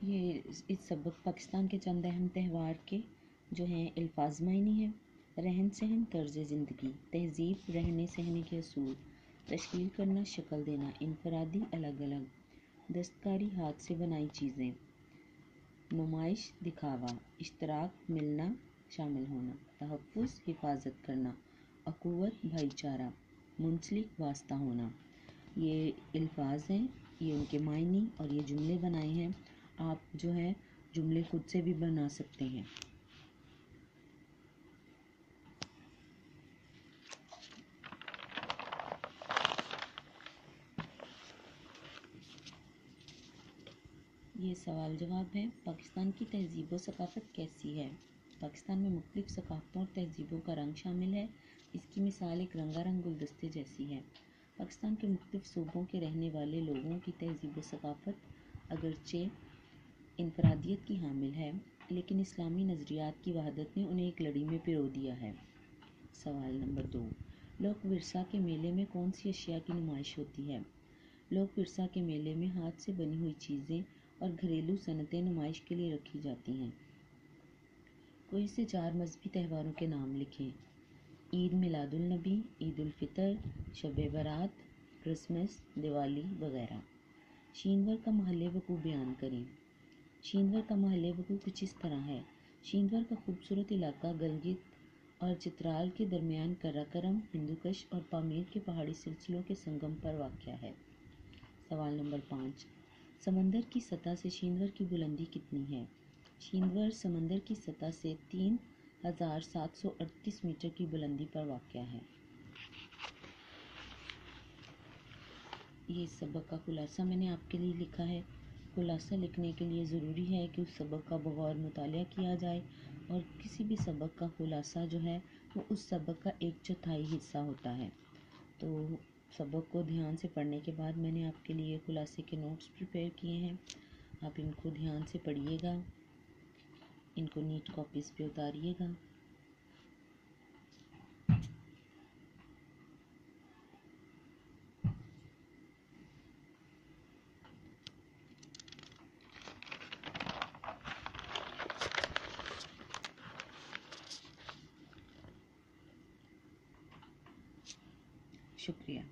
یہ اس सबक पाकिस्तान के चंद अहम त्यौहार के जो हैं अल्फाज मायने हैं। रहन सहन, तर्ज ज़िंदगी, तहजीब, रहने सहने के असूल, तश्कील करना, शक्ल देना, इनफरादी, अलग अलग, दस्तकारी, हाथ से बनाई चीज़ें, नुमाइश, दिखावा, इश्तराक, मिलना, शामिल होना, तहफ़्फ़ुज़, हिफाजत करना, अख़ुवत, भाईचारा, मुंसलिक, वास्ता होना। ये अल्फाज हैं, ये उनके मायने और ये जुमले बनाए हैं। आप जो है जुमले खुद से भी बना सकते हैं। ये सवाल जवाब है। पाकिस्तान की तहज़ीब व सकाफ़त कैसी है? पाकिस्तान में मुख्तलिफ़ सकाफ़तों और तहज़ीबों का रंग शामिल है। इसकी मिसाल एक रंगारंग गुलदस्ते जैसी है। पाकिस्तान के मुख्तलिफ़ सूबों के रहने वाले लोगों की तहज़ीब व सकाफ़त अगरचे इनफरादियत की हामिल है, लेकिन इस्लामी नज़रियात की वहदत ने उन्हें एक लड़ी में पिरो दिया है। सवाल नंबर 2, लोक विरसा के मेले में कौन सी अशिया की नुमाइश होती है? लोक विरसा के मेले में हाथ से बनी हुई चीज़ें और घरेलू सनतें नुमाइश के लिए रखी जाती हैं। कोई से 4 मजहबी त्योहारों के नाम लिखें। ईद मिलादुल नबी, ईद उल फितर, शब बारात, क्रिसमस, दिवाली वगैरह। शीनवर का महल वक़ूअ बयान करें। शीनवर का महल वक़ूअ कुछ इस तरह है। शीनवर का खूबसूरत इलाका गलगित और चित्राल के दरमियान कराकरम, हिंदुकश और पामीर के पहाड़ी सिलसिलों के संगम पर वाक़या है। सवाल नंबर 5, समंदर की सतह से शीनवर की बुलंदी कितनी है? शीनवर समंदर की सतह से 3738 मीटर की बुलंदी पर वाक़या है। ये सबक का खुलासा मैंने आपके लिए लिखा है। खुलासा लिखने के लिए ज़रूरी है कि उस सबक का बग़ौर मुतालिया किया जाए और किसी भी सबक का खुलासा जो है वो उस सबक का 1/4 हिस्सा होता है। तो सबक को ध्यान से पढ़ने के बाद मैंने आपके लिए खुलासे के नोट्स प्रिपेयर किए हैं। आप इनको ध्यान से पढ़िएगा, इनको नीट कॉपीज़ पे उतारिएगा। शुक्रिया।